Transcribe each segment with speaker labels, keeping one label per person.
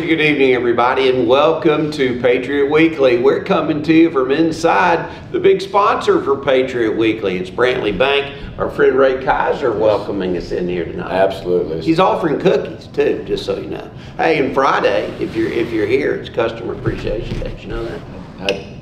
Speaker 1: and good evening, everybody, and welcome to Patriot Weekly. We're coming to you from inside the big sponsor for Patriot Weekly. It's Brantley Bank. Our friend Ray Kaiser welcoming us in here tonight.
Speaker 2: Absolutely.
Speaker 1: He's offering cookies too, just so you know. Hey, and Friday, if you're here, it's Customer Appreciation Day. Did you know that?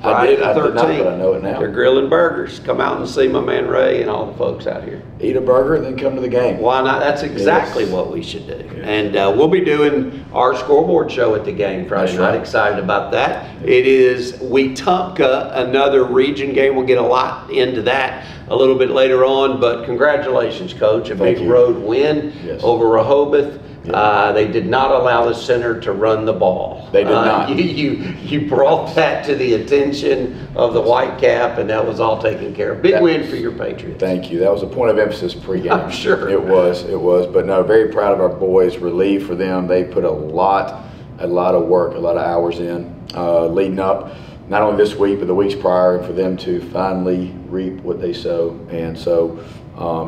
Speaker 2: I did not, but I know it now.
Speaker 1: They're grilling burgers. Come out and see my man Ray and all the folks out here.
Speaker 2: Eat a burger and then come to the game.
Speaker 1: Why not? That's exactly what we should do.
Speaker 2: Yes.
Speaker 1: And we'll be doing our scoreboard show at the game Friday night.
Speaker 2: Right.
Speaker 1: Excited about that. It is Wetumpka, another region game. We'll get a lot into that a little bit later on. But congratulations, Coach. A big road win over Rehoboth. They did not allow the center to run the ball.
Speaker 2: They did not.
Speaker 1: You brought that to the attention of the Whitecap, and that was all taken care of. Big win for your Patriots.
Speaker 2: Thank you. That was a point of emphasis pregame.
Speaker 1: I'm sure.
Speaker 2: It was. But no, very proud of our boys. Relieved for them. They put a lot of work, a lot of hours in leading up, not only this week, but the weeks prior, for them to finally reap what they sow. And so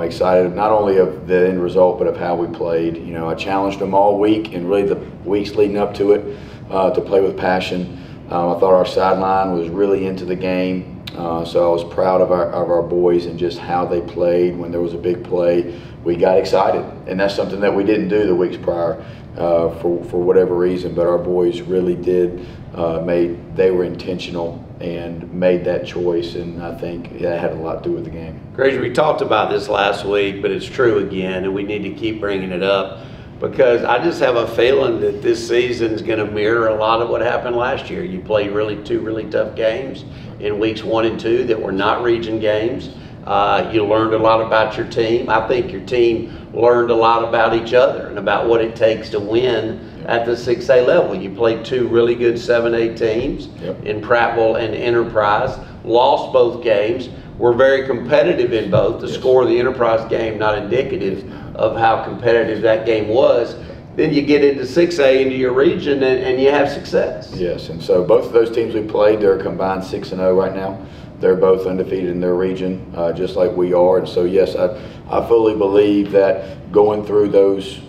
Speaker 2: excited not only of the end result, but of how we played. You know, I challenged them all week and really the weeks leading up to it to play with passion. I thought our sideline was really into the game, so I was proud of our boys and just how they played. When there was a big play, we got excited, and that's something that we didn't do the weeks prior for whatever reason. But our boys really did. They were intentional and made that choice, and I think that had a lot to do with the game.
Speaker 1: Granger, we talked about this last week, but it's true again, and we need to keep bringing it up because I just have a feeling that this season is going to mirror a lot of what happened last year. You played two really tough games in weeks 1 and 2 that were not region games. You learned a lot about your team. I think your team learned a lot about each other and about what it takes to win at the 6A level. You played 2 really good 7A teams in Prattville and Enterprise, lost both games, were very competitive in both. The score of the Enterprise game not indicative of how competitive that game was. Then you get into 6A, into your region, and you have success.
Speaker 2: Yes, and so both of those teams we played, they're combined 6-0 right now. They're both undefeated in their region, just like we are. And so, yes, I fully believe that going through those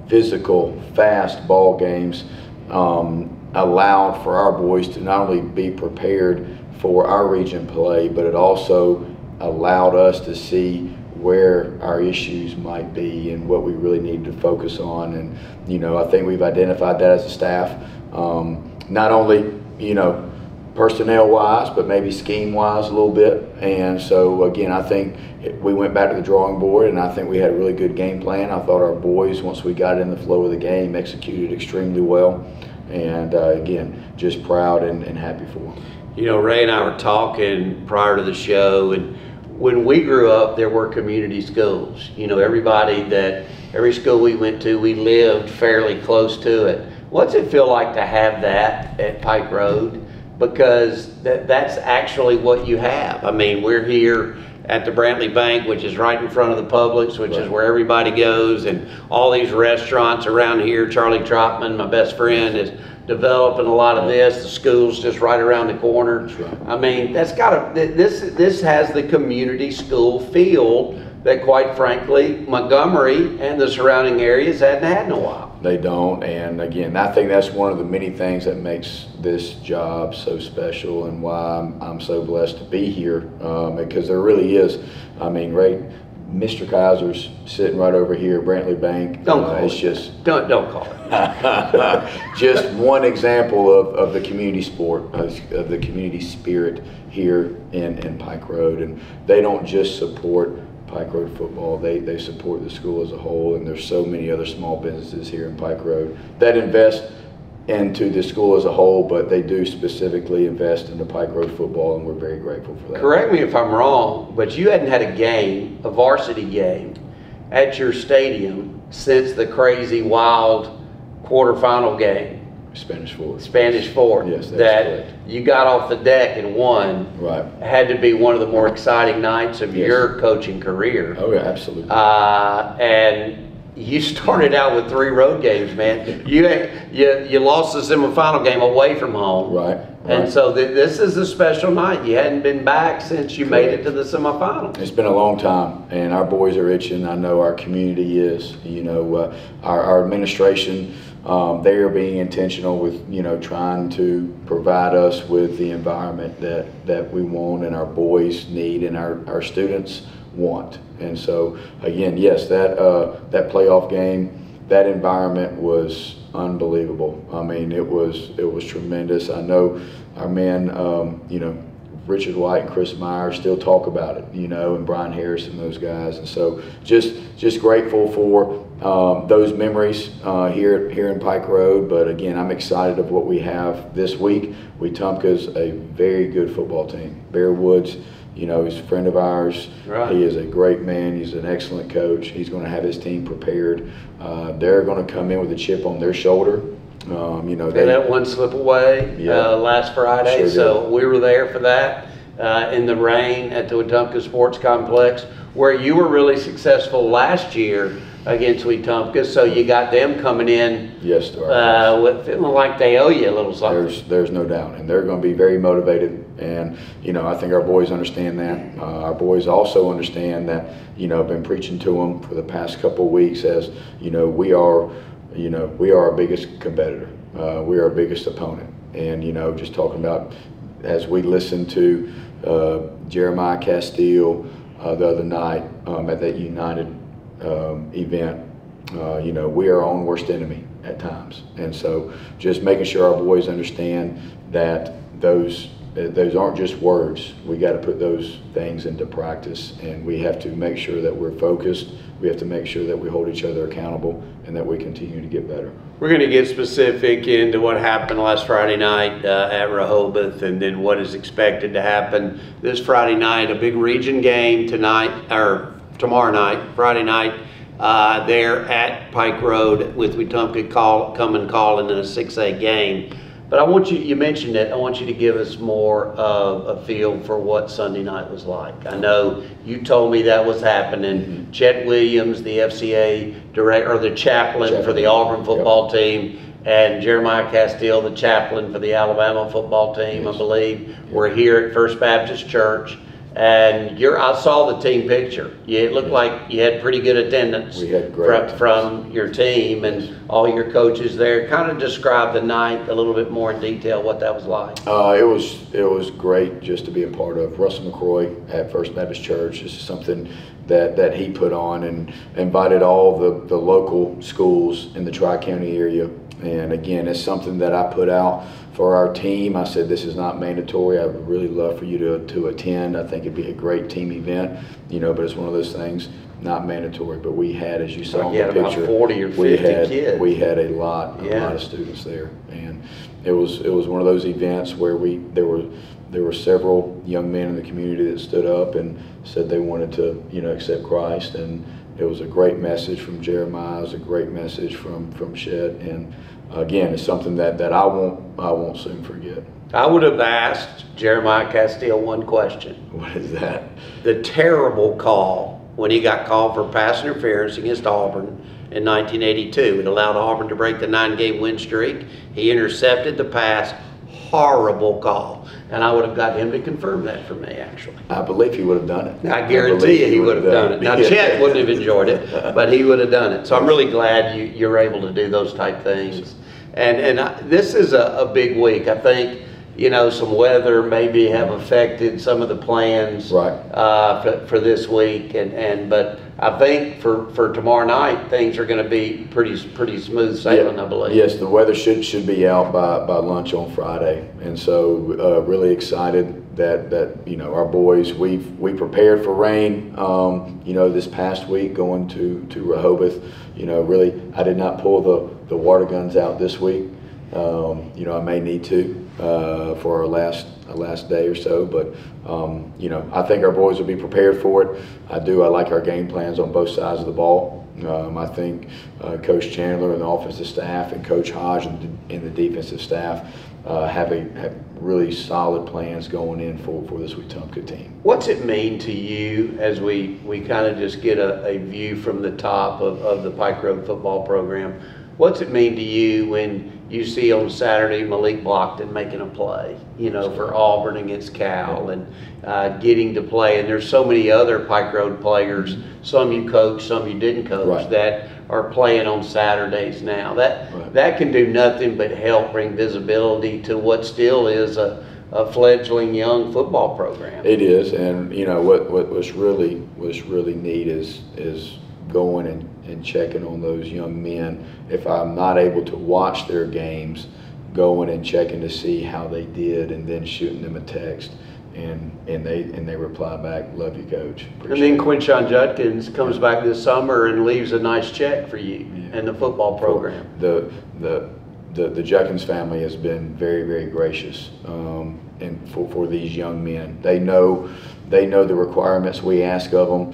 Speaker 2: physical, fast ball games allowed for our boys to not only be prepared for our region play, but it also allowed us to see where our issues might be and what we really need to focus on. And, you know, I think we've identified that as a staff, not only, you know, personnel-wise, but maybe scheme-wise a little bit. And so, again, I think we went back to the drawing board, and I think we had a really good game plan. I thought our boys, once we got in the flow of the game, executed extremely well. And, again, just proud and happy for them.
Speaker 1: You know, Ray and I were talking prior to the show, and when we grew up, there were community schools. You know, every school we went to, we lived fairly close to it. What's it feel like to have that at Pike Road? Because that's actually what you have. I mean, we're here at the Brantley Bank, which is right in front of the Publix, which is where everybody goes, and all these restaurants around here. Charlie Trotman, my best friend, is developing a lot of this. The school's just right around the corner. I mean, this has the community school feel that, quite frankly, Montgomery and the surrounding areas hadn't had in a while.
Speaker 2: They don't, and again, I think that's one of the many things that makes this job so special and why I'm so blessed to be here, because there really is. I mean, Mr. Kaiser's sitting right over here, Brantley Bank.
Speaker 1: Don't call
Speaker 2: it's
Speaker 1: it.
Speaker 2: Just
Speaker 1: don't call it.
Speaker 2: just one example of the community sport, of the community spirit here in Pike Road, and they don't just support Pike Road football, they support the school as a whole, and there's so many other small businesses here in Pike Road that invest into the school as a whole, but they do specifically invest into Pike Road football, and we're very grateful for that.
Speaker 1: Correct me if I'm wrong, but you hadn't had a varsity game at your stadium since the crazy, wild quarterfinal game.
Speaker 2: Spanish Fort.
Speaker 1: Yes, that correct. You got off the deck and won.
Speaker 2: Right.
Speaker 1: Had to be one of the more exciting nights of your coaching career.
Speaker 2: Oh yeah, absolutely.
Speaker 1: And you started out with 3 road games, man. You lost the semifinal game away from home.
Speaker 2: Right.
Speaker 1: And so this is a special night. You hadn't been back since you made it to the semifinal.
Speaker 2: It's been a long time, and our boys are itching. I know our community is. You know, our administration they are being intentional with, trying to provide us with the environment that we want and our boys need and our students want. And so again, yes, that playoff game, that environment was unbelievable. I mean, it was tremendous. I know our men, Richard White and Chris Myers still talk about it, and Brian Harris and those guys. And so just grateful for those memories here in Pike Road. But again, I'm excited of what we have this week. Wetumpka's a very good football team. Bear Woods, he's a friend of ours.
Speaker 1: Right.
Speaker 2: He is a great man. He's an excellent coach. He's going to have his team prepared. They're going to come in with a chip on their shoulder.
Speaker 1: They let one slip away last Friday,
Speaker 2: Sure
Speaker 1: so we were there for that in the rain at the Wetumpka Sports Complex, where you were really successful last year against Wetumpka, so you got them coming in.
Speaker 2: Yes,
Speaker 1: feeling like they owe you a little something.
Speaker 2: There's no doubt, and they're going to be very motivated. And I think our boys understand that. Our boys also understand that. I've been preaching to them for the past couple of weeks as we are our biggest competitor. We are our biggest opponent. And, just talking about as we listened to Jeremiah Castile the other night at that United event, we are our own worst enemy at times. And so just making sure our boys understand that those aren't just words. We got to put those things into practice, and we have to make sure that we're focused. We have to make sure that we hold each other accountable and that we continue to get better.
Speaker 1: We're going to get specific into what happened last Friday night at Rehoboth, and then what is expected to happen this Friday night. A big region game tomorrow night, Friday night, there at Pike Road with Wetumpka calling in a 6A game. But I want you mentioned it, I want you to give us more of a feel for what Sunday night was like. I know you told me that was happening.
Speaker 2: Mm-hmm.
Speaker 1: Chet Williams, the FCA director, or the chaplain for the Auburn football team, and Jeremiah Castile, the chaplain for the Alabama football team, I believe, were here at First Baptist Church. And I saw the team picture. It looked like you had pretty good attendance.
Speaker 2: We had great
Speaker 1: from your team and all your coaches there. Kind of describe the night a little bit more in detail, what that was like.
Speaker 2: It was great just to be a part of. Russell McCroy at First Baptist Church. This is something that he put on and invited all the local schools in the Tri-County area. And again, it's something that I put out for our team. I said, this is not mandatory. I would really love for you to attend. I think it'd be a great team event, but it's one of those things, not mandatory. But we had, as you saw in the picture,
Speaker 1: about 40 or 50 kids.
Speaker 2: We had a lot of students there. And it was one of those events where there were several young men in the community that stood up and said they wanted to, accept Christ. And it was a great message from Jeremiah. It was a great message from Chet. And again, it's something that I won't soon forget.
Speaker 1: I would have asked Jeremiah Castile one question.
Speaker 2: What is that?
Speaker 1: The terrible call when he got called for pass interference against Auburn in 1982. It allowed Auburn to break the 9-game win streak. He intercepted the pass. Horrible call. And I would have got him to confirm that for me, actually.
Speaker 2: I believe he would have done it.
Speaker 1: I guarantee you he would have done it. Now, Chet wouldn't have enjoyed it, but he would have done it. So I'm really glad you're able to do those type things. And this is a big week. I think, some weather maybe have affected some of the plans for this week. But I think for tomorrow night, things are going to be pretty smooth sailing, I believe.
Speaker 2: Yes, the weather should be out by lunch on Friday. And so really excited that our boys, we prepared for rain, this past week going to Rehoboth. Really, I did not pull the water guns out this week. I may need to for our last day or so, but I think our boys will be prepared for it. I like our game plans on both sides of the ball. I think Coach Chandler and the offensive staff and Coach Hodge and the defensive staff have really solid plans going in for this Wetumpka team.
Speaker 1: What's it mean to you as we kind of just get a view from the top of the Pike Road football program? What's it mean to you when you see on Saturday Malik Blockton making a play, for Auburn against Cal, and getting to play? And there's so many other Pike Road players, some you coach, some you didn't coach, that are playing on Saturdays now. That can do nothing but help bring visibility to what still is a fledgling young football program.
Speaker 2: It is, and what was really neat is going and checking on those young men. If I'm not able to watch their games, going and checking to see how they did, and then shooting them a text, and they reply back, "Love you, Coach." Appreciate
Speaker 1: and then Quinshon Judkins comes back this summer and leaves a nice check for you and the football program.
Speaker 2: The Judkins family has been very, very gracious, and for these young men. They know the requirements we ask of them.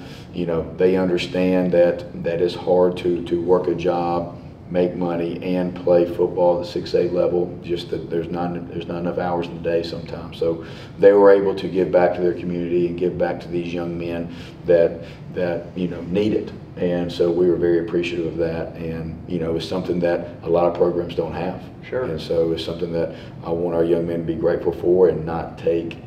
Speaker 2: They understand that it's hard to work a job, make money, and play football at the 6A level. Just that there's not enough hours in the day sometimes. So they were able to give back to their community and give back to these young men that need it. And so we were very appreciative of that, and it's something that a lot of programs don't have.
Speaker 1: Sure.
Speaker 2: And so it's something that I want our young men to be grateful for, and not take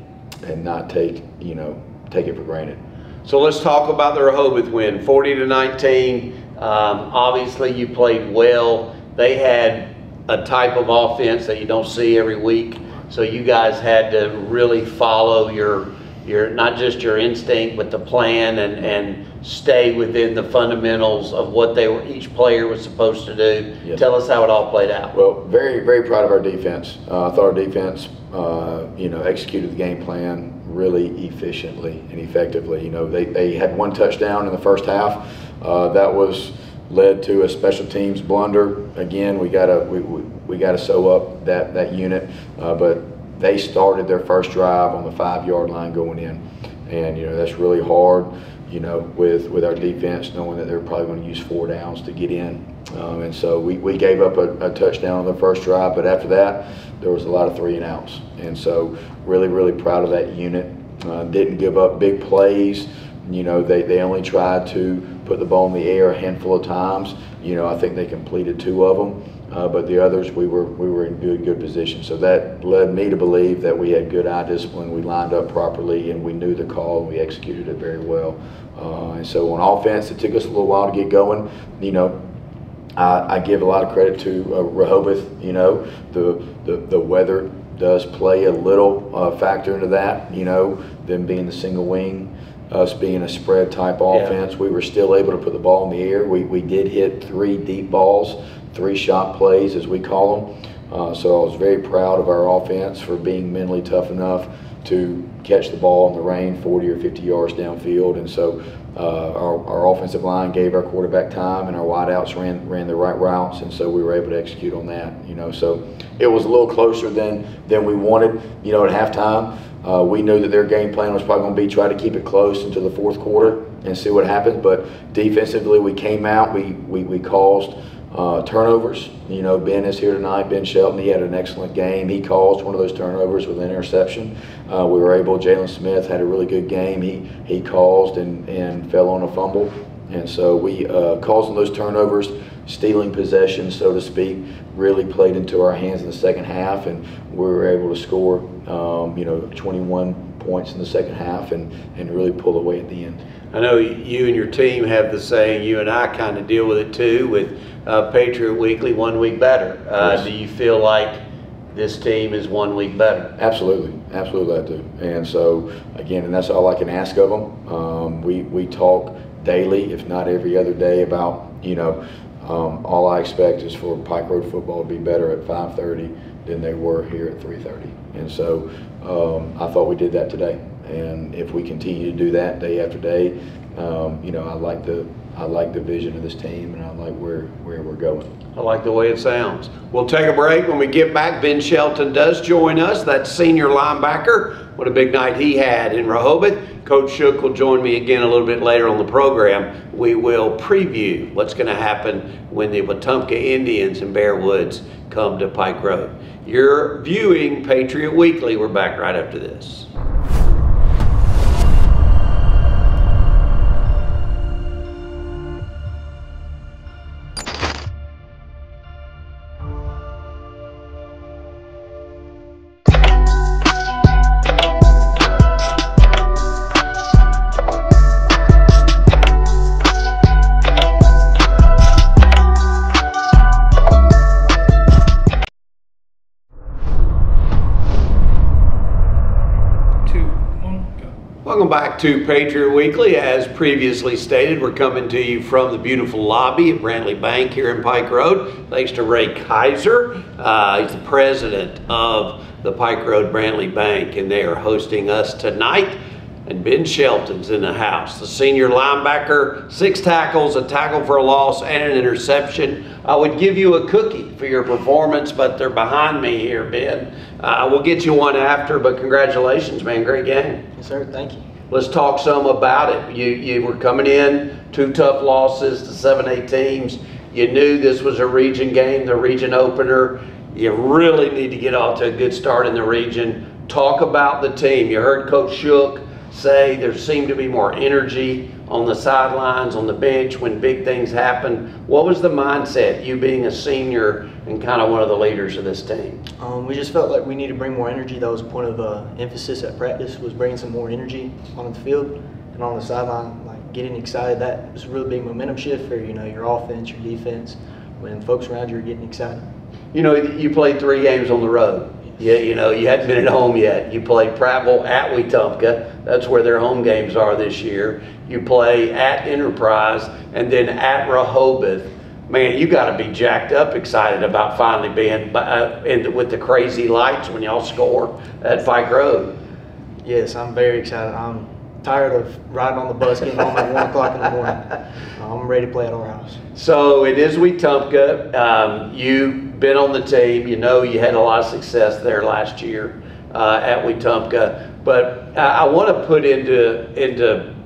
Speaker 2: it for granted.
Speaker 1: So let's talk about the Rehoboth win, 40-19. Obviously, you played well. They had a type of offense that you don't see every week, so you guys had to really follow your not just your instinct, but the plan, and stay within the fundamentals of what each player was supposed to do. Yes. Tell us how it all played out.
Speaker 2: Well, very, very proud of our defense. I thought our defense, executed the game plan really efficiently and effectively. They had one touchdown in the first half. That was led to a special teams blunder. Again, we gotta sew up that unit, but they started their first drive on the 5-yard line going in, and that's really hard. With our defense, knowing that they're probably going to use 4 downs to get in, and so we gave up a touchdown on the first drive. But after that, there was a lot of 3 and outs, and so really, really proud of that unit. Didn't give up big plays. They only tried to put the ball in the air a handful of times. I think they completed 2 of them. But the others, we were in good position. So that led me to believe that we had good eye discipline. We lined up properly, and we knew the call, and we executed it very well. And so on offense, it took us a little while to get going. I give a lot of credit to Rehoboth. The weather does play a little factor into that. Them being the single wing, us being a spread type offense, we were still able to put the ball in the air. We did hit 3 deep balls, 3 shot plays as we call them. So I was very proud of our offense for being mentally tough enough to catch the ball in the rain 40 or 50 yards downfield. And so our offensive line gave our quarterback time, and our wideouts ran the right routes, and so we were able to execute on that. So it was a little closer than we wanted. At halftime, we knew that their game plan was probably going to be try to keep it close into the 4th quarter and see what happens. But defensively, we came out, we caused turnovers. Ben is here tonight, Ben Shelton. He had an excellent game. He caused one of those turnovers with an interception. Jalen Smith had a really good game. He caused and fell on a fumble. And so we causing those turnovers, stealing possession, so to speak, really played into our hands in the second half, and we were able to score 21 points in the second half and really pull away at the end.
Speaker 1: I know you and your team have the saying, you and I kind of deal with it too, with Patriot Weekly, 1 week better.
Speaker 2: Yes.
Speaker 1: Do you feel like this team is 1 week better?
Speaker 2: Absolutely I do. And so again, and that's all I can ask of them. We talk daily, if not every other day, about all I expect is for Pike Road football to be better at 5:30 than they were here at 3:30. And so I thought we did that today. And if we continue to do that day after day, I like the vision of this team, and I like where we're going.
Speaker 1: I like the way it sounds. We'll take a break. When we get back, Ben Shelton does join us. That senior linebacker. What a big night he had in Rehoboth. Coach Shook will join me again a little bit later on the program. We will preview what's going to happen when the Wetumpka Indians and Bear Woods come to Pike Road. You're viewing Patriot Weekly. We're back right after this. to Patriot Weekly. As previously stated, we're coming to you from the beautiful lobby at Brantley Bank here in Pike Road. Thanks to Ray Kaiser. He's the president of the Pike Road Brantley Bank, and they are hosting us tonight. And Ben Shelton's in the house, the senior linebacker, 6 tackles, a tackle for a loss, and an interception. I would give you a cookie for your performance, but they're behind me here, Ben. We'll get you one after, but congratulations, man. Great game.
Speaker 3: Yes, sir. Thank you.
Speaker 1: Let's talk some about it. You were coming in, 2 tough losses to 7A teams. You knew this was a region game, the region opener. You really need to get off to a good start in the region. Talk about the team. You heard Coach Shook say there seemed to be more energy on the sidelines, on the bench when big things happen. What was the mindset, you being a senior and kind of one of the leaders of this team?
Speaker 3: We just felt like we needed to bring more energy. That was a point of emphasis at practice, was bringing some more energy on the field and on the sideline, like getting excited. That was a really big momentum shift for your offense, your defense. When folks around you are getting excited.
Speaker 1: You played 3 games on the road. Yeah, you hadn't been at home yet. You played Prattville at Wetumpka. That's where their home games are this year. You play at Enterprise and then at Rehoboth. Man, you got to be jacked up excited about finally being with the crazy lights when y'all score at Pike Road.
Speaker 3: Yes, I'm very excited. I'm tired of riding on the bus, getting home at 1 o'clock in the morning. I'm ready to play at our house.
Speaker 1: So it is Wetumpka. You've been on the team. You had a lot of success there last year at Wetumpka. But I want to put into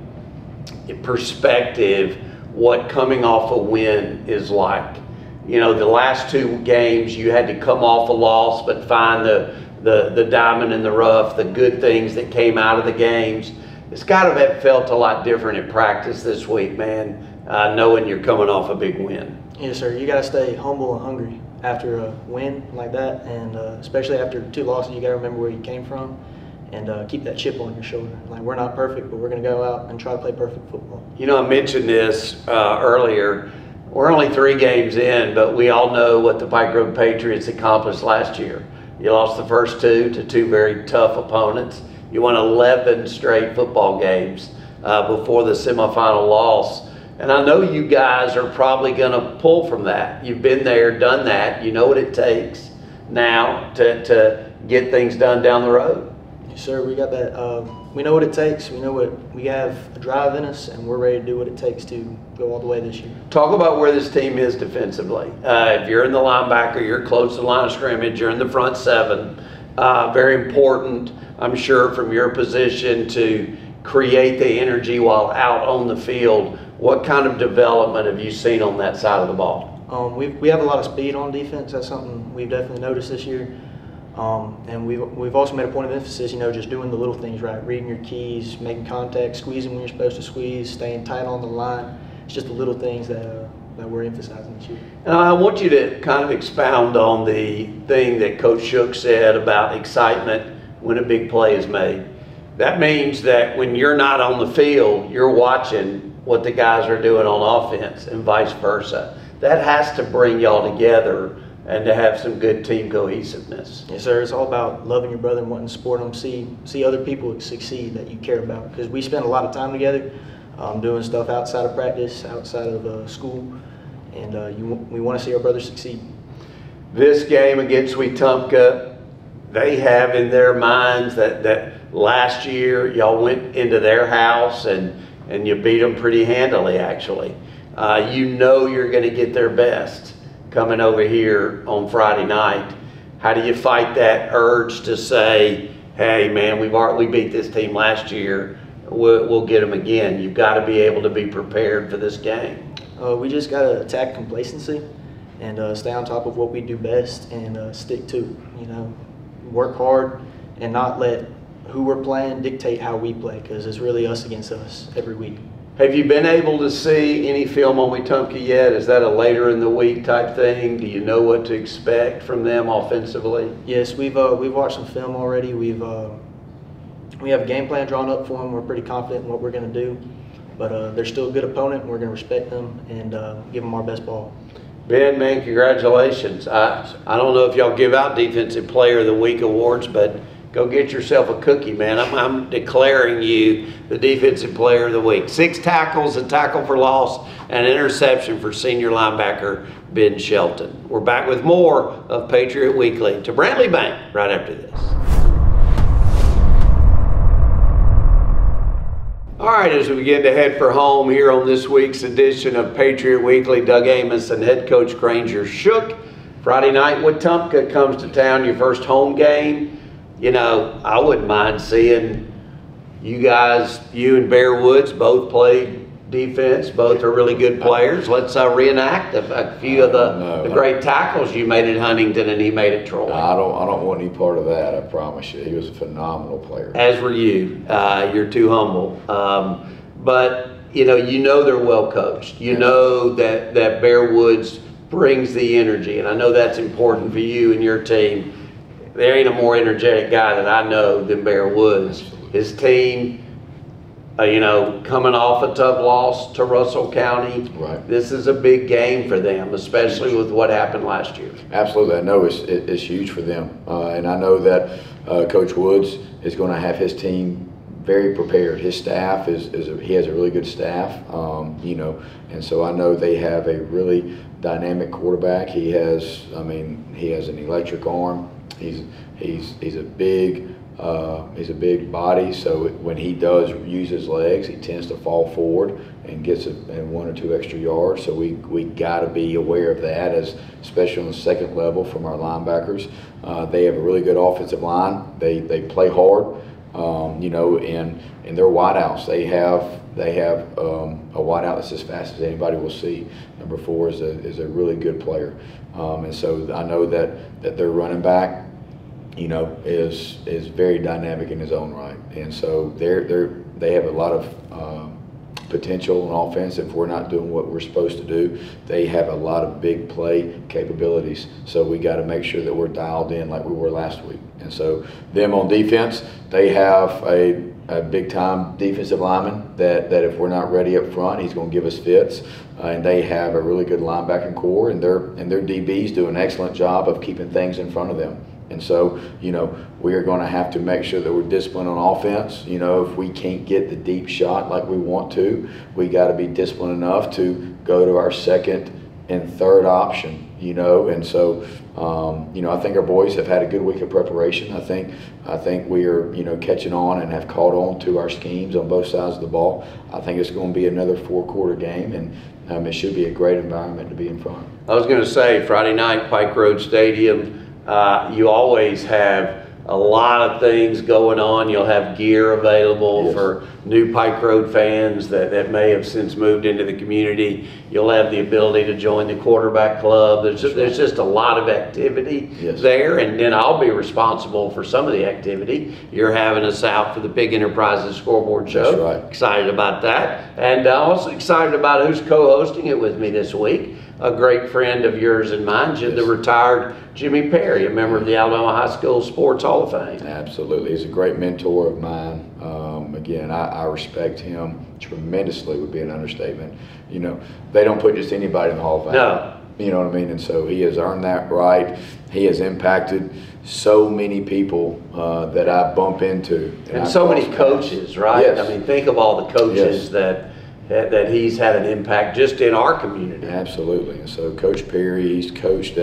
Speaker 1: perspective what coming off a win is like. The last 2 games you had to come off a loss but find the diamond in the rough, the good things that came out of the games. It's got to have felt a lot different in practice this week, man, knowing you're coming off a big win.
Speaker 3: Yes, sir. You got to stay humble and hungry after a win like that, and especially after 2 losses, you got to remember where you came from and keep that chip on your shoulder. Like, we're not perfect, but we're going to go out and try to play perfect football.
Speaker 1: I mentioned this earlier. We're only 3 games in, but we all know what the Pike Road Patriots accomplished last year. You lost the first 2 to 2 very tough opponents. You won 11 straight football games before the semifinal loss. And I know you guys are probably going to pull from that. You've been there, done that. You know what it takes now to get things done down the road.
Speaker 3: Yes, sir. We got that. We know what it takes. We know we have a drive in us, and we're ready to do what it takes to go all the way this year.
Speaker 1: Talk about where this team is defensively. If you're in the linebacker, you're close to the line of scrimmage, you're in the front 7. Very important, I'm sure, from your position to create the energy while out on the field. What kind of development have you seen on that side of the ball?
Speaker 3: We have a lot of speed on defense. That's something we've definitely noticed this year. And we've also made a point of emphasis, just doing the little things right, reading your keys, making contact, squeezing when you're supposed to squeeze, staying tight on the line. It's just the little things that we're emphasizing this year.
Speaker 1: And I want you to kind of expound on the thing that Coach Shook said about excitement when a big play is made. That means that when you're not on the field, you're watching what the guys are doing on offense and vice versa. That has to bring y'all together and to have some good team cohesiveness.
Speaker 3: Yes, sir. It's all about loving your brother and wanting to support them, see other people succeed that you care about. Because we spend a lot of time together doing stuff outside of practice, outside of school, and we want to see our brothers succeed.
Speaker 1: This game against Wetumpka, they have in their minds that last year y'all went into their house and you beat them pretty handily, actually. You're going to get their best coming over here on Friday night. How do you fight that urge to say, hey, man, we beat this team last year, we'll get them again? You've got to be able to be prepared for this game.
Speaker 3: We just got to attack complacency and stay on top of what we do best and stick to it. Work hard and not let who we're playing dictate how we play, because it's really us against us every week.
Speaker 1: Have you been able to see any film on Wetumpka yet? Is that a later in the week type thing? Do you know what to expect from them offensively?
Speaker 3: Yes, we've watched some film already. We have a game plan drawn up for them. We're pretty confident in what we're going to do, but they're still a good opponent, and we're going to respect them and give them our best ball.
Speaker 1: Ben, man, congratulations. I don't know if y'all give out Defensive Player of the Week awards, but go get yourself a cookie, man. I'm declaring you the defensive player of the week. 6 tackles, a tackle for loss, and an interception for senior linebacker Ben Shelton. We're back with more of Patriot Weekly to Brantley Bank right after this. All right, as we begin to head for home here on this week's edition of Patriot Weekly, Doug Amos and head coach Granger shook. Friday night, Wetumpka comes to town, your first home game. You know, I wouldn't mind seeing you guys, you and Bear Woods both played defense. Both are really good players. Let's reenact a few of the great tackles you made at Huntington and he made at Troy.
Speaker 2: I don't want any part of that, I promise you. He was a phenomenal player.
Speaker 1: As were you. You're too humble. But, you know they're well coached. You know that Bear Woods brings the energy, and I know that's important for you and your team. There ain't a more energetic guy that I know than Bear Woods. His team, coming off a tough loss to Russell County.
Speaker 2: Right.
Speaker 1: This is a big game for them, especially with what happened last year.
Speaker 2: Absolutely. I know it's huge for them. And I know that Coach Woods is going to have his team very prepared. His staff he has a really good staff, and so I know they have a really dynamic quarterback. He has an electric arm. He's a big body, so when he does use his legs, he tends to fall forward and gets in 1 or 2 extra yards. So we got to be aware of that, especially on the second level from our linebackers. They have a really good offensive line. They play hard, and their wideouts. They have a wideout that's as fast as anybody will see. Number 4 is a really good player, and so I know that their running back, is very dynamic in his own right, and so they have a lot of potential on offense. If we're not doing what we're supposed to do, they have a lot of big play capabilities. So we got to make sure that we're dialed in like we were last week. And so them on defense, they have a big time defensive lineman that if we're not ready up front, he's going to give us fits. And they have a really good linebacking core, and their DBs do an excellent job of keeping things in front of them. And so, we are going to have to make sure that we're disciplined on offense. If we can't get the deep shot like we want to, we got to be disciplined enough to go to our second and third option, And so, I think our boys have had a good week of preparation. I think we are, catching on and have caught on to our schemes on both sides of the ball. I think it's going to be another 4-quarter game, and it should be a great environment to be in front.
Speaker 1: I was going to say, Friday night, Pike Road Stadium, you always have a lot of things going on. You'll have gear available for new Pike Road fans that may have since moved into the community. You'll have the ability to join the quarterback club. There's just a lot of activity there, and then I'll be responsible for some of the activity. You're having us out for the Big Enterprises Scoreboard Show.
Speaker 2: That's right.
Speaker 1: Excited about that, and also excited about who's co-hosting it with me this week. A great friend of yours and mine, the retired Jimmy Perry, a member of the Alabama High School Sports Hall of Fame.
Speaker 2: Absolutely. He's a great mentor of mine. Again, I respect him tremendously, would be an understatement. They don't put just anybody in the Hall of Fame.
Speaker 1: No.
Speaker 2: You know what I mean? And so he has earned that right. He has impacted so many people that I bump into.
Speaker 1: And so many coaches, right?
Speaker 2: Yes.
Speaker 1: I mean, think of all the coaches that he's had an impact just in our community.
Speaker 2: Absolutely. And so Coach Perry, he's coached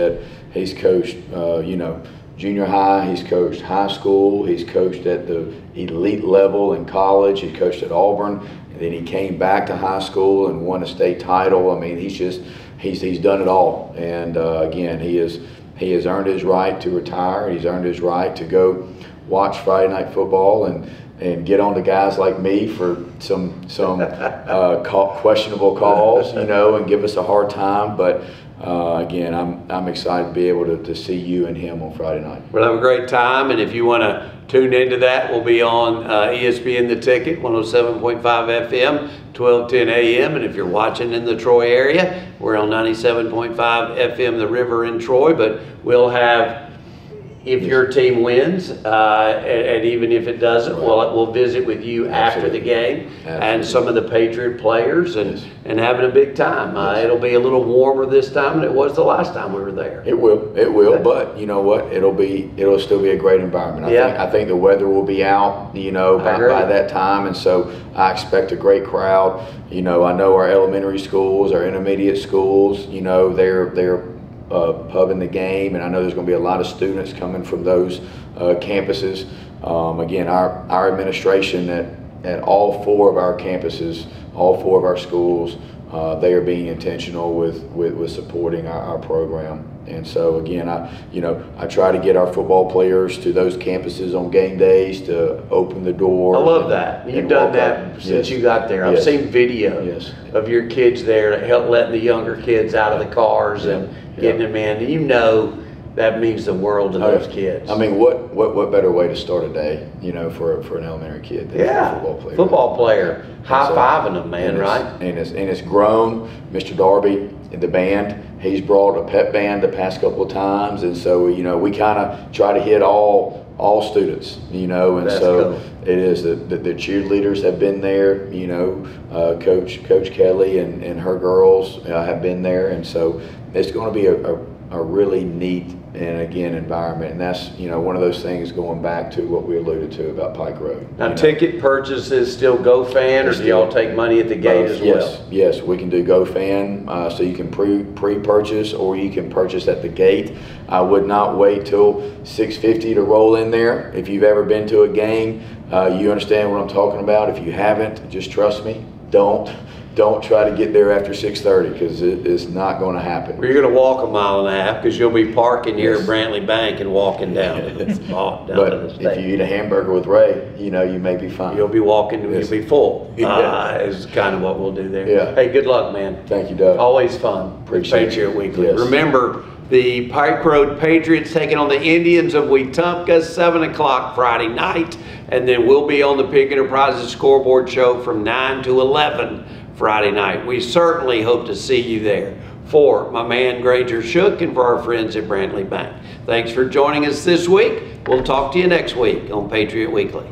Speaker 2: junior high, he's coached high school, he's coached at the elite level in college, he coached at Auburn, and then he came back to high school and won a state title. I mean, he's done it all. And again, he has earned his right to retire. He's earned his right to go watch Friday Night Football and get on to guys like me for some questionable calls, and give us a hard time. But again, I'm excited to be able to see you and him on Friday night.
Speaker 1: We'll have a great time, and if you want to tune into that, we'll be on ESPN The Ticket, 107.5 FM, 1210 AM, and if you're watching in the Troy area, we're on 97.5 FM The River in Troy, but we'll have if your team wins, and even if it doesn't, we'll visit with you after the game and some of the Patriot players and having a big time. It'll be a little warmer this time than it was the last time we were there.
Speaker 2: It will, but you know what? It'll still be a great environment. I think the weather will be out, by that time, and so I expect a great crowd. I know our elementary schools, our intermediate schools, they're pubbing the game, and I know there's going to be a lot of students coming from those campuses. Again, our administration at all 4 of our campuses, all 4 of our schools, they are being intentional with supporting our program. And so again, I try to get our football players to those campuses on game days to open the door.
Speaker 1: I love that. You've done that since you got there. I've seen videos of your kids there letting the younger kids out of the cars and getting them in. That means the world to those kids.
Speaker 2: I mean, what better way to start a day, for an elementary kid than a football player?
Speaker 1: Football player. High-fiving them, man, right?
Speaker 2: And it's grown. Mr. Darby, the band, he's brought a pep band the past couple of times, and so we kind of try to hit all students, and
Speaker 1: That's
Speaker 2: so
Speaker 1: cool.
Speaker 2: it is the cheerleaders have been there, Coach Kelly and her girls have been there, and so it's going to be a really neat and again environment, and that's one of those things going back to what we alluded to about Pike Road.
Speaker 1: Now, ticket purchases still GoFan, or do y'all take money at the gate as well?
Speaker 2: Yes, we can do GoFan, so you can pre-purchase or you can purchase at the gate. I would not wait till $6.50 to roll in there. If you've ever been to a game, you understand what I'm talking about. If you haven't, just trust me. Don't try to get there after 6:30 because it is not going to happen.
Speaker 1: You're going to walk a mile and a half because you'll be parking here at Brantley Bank and walking down to the
Speaker 2: But
Speaker 1: stadium.
Speaker 2: if you eat a hamburger with Ray, you may be fine.
Speaker 1: You'll be walking, you'll be full. Is kind of what we'll do there.
Speaker 2: Yeah.
Speaker 1: Hey, good luck, man.
Speaker 2: Thank you, Doug.
Speaker 1: Always fun.
Speaker 2: Appreciate
Speaker 1: Patriot
Speaker 2: it.
Speaker 1: Weekly.
Speaker 2: Yes.
Speaker 1: Remember, the Pike Road Patriots taking on the Indians of Wetumpka, 7 o'clock Friday night. And then we'll be on the Pig Enterprises scoreboard show from 9 to 11 Friday night. We certainly hope to see you there. For my man Granger Shook and for our friends at Brantley Bank. Thanks for joining us this week. We'll talk to you next week on Patriot Weekly.